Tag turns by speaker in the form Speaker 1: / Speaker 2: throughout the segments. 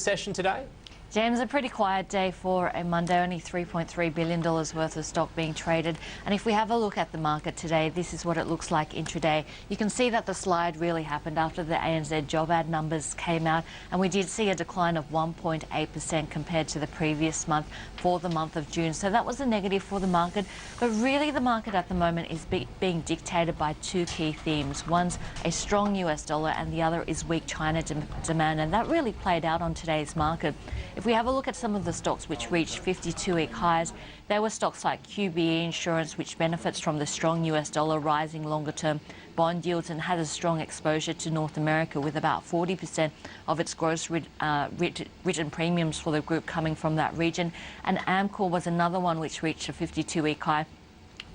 Speaker 1: session today?
Speaker 2: James, a pretty quiet day for a Monday, only $3.3 billion worth of stock being traded. And if we have a look at the market today, this is what it looks like intraday. You can see that the slide really happened after the ANZ job ad numbers came out, and we did see a decline of 1.8% compared to the previous month for the month of June. So that was a negative for the market. But really the market at the moment is being dictated by two key themes. One's a strong US dollar and the other is weak China demand, and that really played out on today's market. If we have a look at some of the stocks which reached 52-week highs, there were stocks like QBE Insurance, which benefits from the strong US dollar, rising longer-term bond yields, and has a strong exposure to North America, with about 40% of its gross written premiums for the group coming from that region. And Amcor was another one which reached a 52-week high.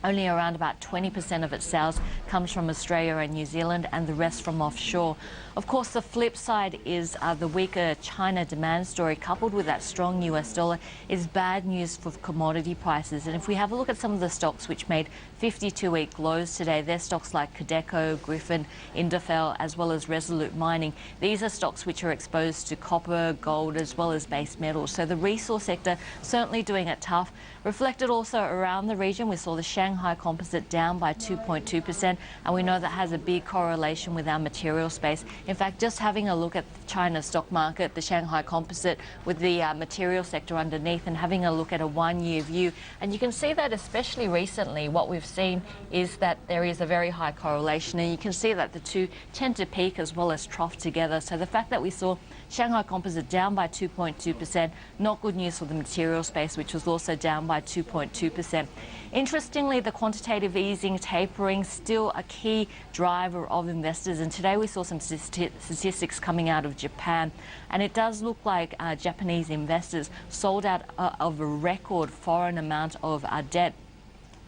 Speaker 2: Only around about 20% of its sales comes from Australia and New Zealand, and the rest from offshore. Of course, the flip side is the weaker China demand story, coupled with that strong US dollar, is bad news for commodity prices. And if we have a look at some of the stocks which made 52-week lows today, they're stocks like Codeco, Griffin, Indophil, as well as Resolute Mining. These are stocks which are exposed to copper, gold, as well as base metals. So the resource sector certainly doing it tough. Reflected also around the region, we saw the Shanghai Composite down by 2.2%, and we know that has a big correlation with our material space. In fact, just having a look at China's stock market, the Shanghai Composite, with the material sector underneath, and having a look at a one-year view, and you can see that especially recently what we've seen is that there is a very high correlation, and you can see that the two tend to peak as well as trough together. So the fact that we saw Shanghai Composite down by 2.2%, not good news for the material space, which was also down by 2.2%. Interestingly, the quantitative easing tapering still a key driver of investors, and today we saw some statistics coming out of Japan, and it does look like Japanese investors sold out of a record foreign amount of debt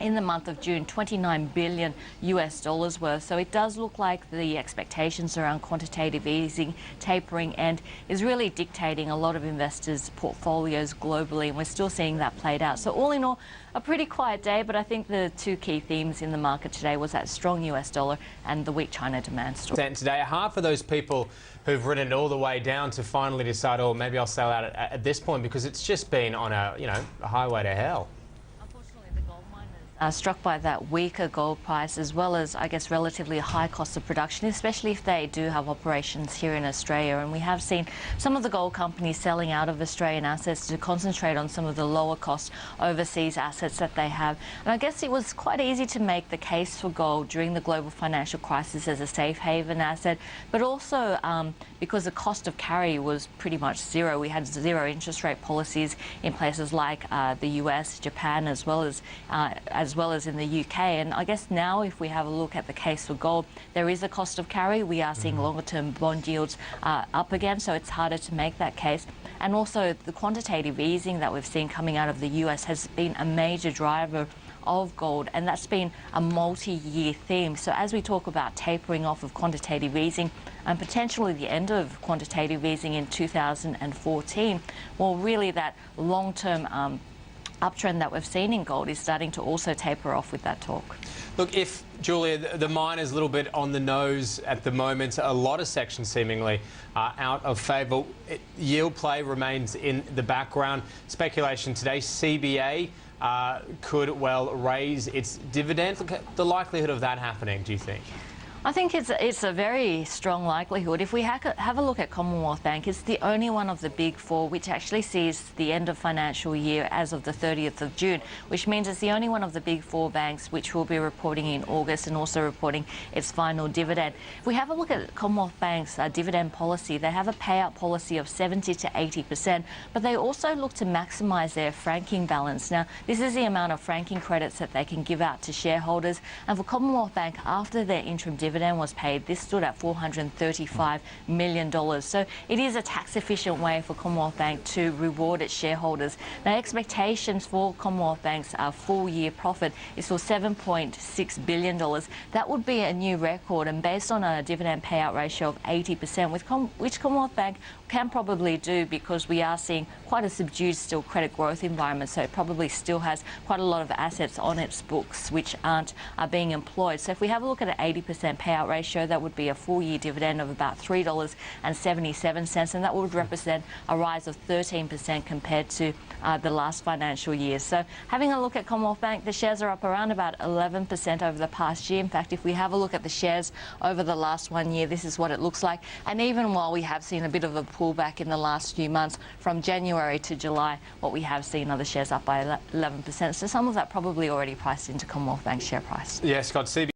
Speaker 2: in the month of June, $29 billion worth. So it does look like the expectations around quantitative easing, tapering, and is really dictating a lot of investors' portfolios globally, and we're still seeing that played out. So all in all, a pretty quiet day, but I think the two key themes in the market today was that strong US dollar and the weak China demand story.
Speaker 1: And today, hard for those people who've ridden it all the way down to finally decide, oh, maybe I'll sell out at this point, because it's just been on a highway to hell.
Speaker 2: Struck by that weaker gold price, as well as, I guess, relatively high cost of production, especially if they do have operations here in Australia. And we have seen some of the gold companies selling out of Australian assets to concentrate on some of the lower cost overseas assets that they have. And I guess it was quite easy to make the case for gold during the global financial crisis as a safe haven asset, but also because the cost of carry was pretty much zero. We had zero interest rate policies in places like the US, Japan, as well as in the UK. And I guess now, if we have a look at the case for gold, there is a cost of carry. We are seeing longer-term bond yields up again, so it's harder to make that case. And also the quantitative easing that we've seen coming out of the US has been a major driver of gold, and that's been a multi-year theme. So as we talk about tapering off of quantitative easing and potentially the end of quantitative easing in 2014, well, really that long-term uptrend that we've seen in gold is starting to also taper off with that talk.
Speaker 1: Look, if, Julia, the mine is a little bit on the nose at the moment, a lot of sections seemingly are out of favour. Yield play remains in the background. Speculation today, CBA could well raise its dividend. Look at the likelihood of that happening, do you think?
Speaker 2: I think it's a very strong likelihood. If we have a look at Commonwealth Bank, it's the only one of the big four which actually sees the end of financial year as of the 30th of June, which means it's the only one of the big four banks which will be reporting in August and also reporting its final dividend. If we have a look at Commonwealth Bank's dividend policy, they have a payout policy of 70 to 80%, but they also look to maximise their franking balance. Now, this is the amount of franking credits that they can give out to shareholders, and for Commonwealth Bank, after their interim dividend was paid, this stood at $435 million. So it is a tax-efficient way for Commonwealth Bank to reward its shareholders. Now, expectations for Commonwealth Bank's full-year profit is for $7.6 billion. That would be a new record, and based on a dividend payout ratio of 80%, which Commonwealth Bank can probably do, because we are seeing quite a subdued still credit growth environment, so it probably still has quite a lot of assets on its books which aren't being employed. So if we have a look at an 80% payout ratio, that would be a full year dividend of about $3.77, and that would represent a rise of 13% compared to the last financial year. So having a look at Commonwealth Bank, the shares are up around about 11% over the past year. In fact, if we have a look at the shares over the last 1 year, this is what it looks like. And even while we have seen a bit of a pullback in the last few months, from January to July, what we have seen are the shares up by 11%. So some of that probably already priced into Commonwealth Bank's share price.
Speaker 1: Yeah, Scott, CB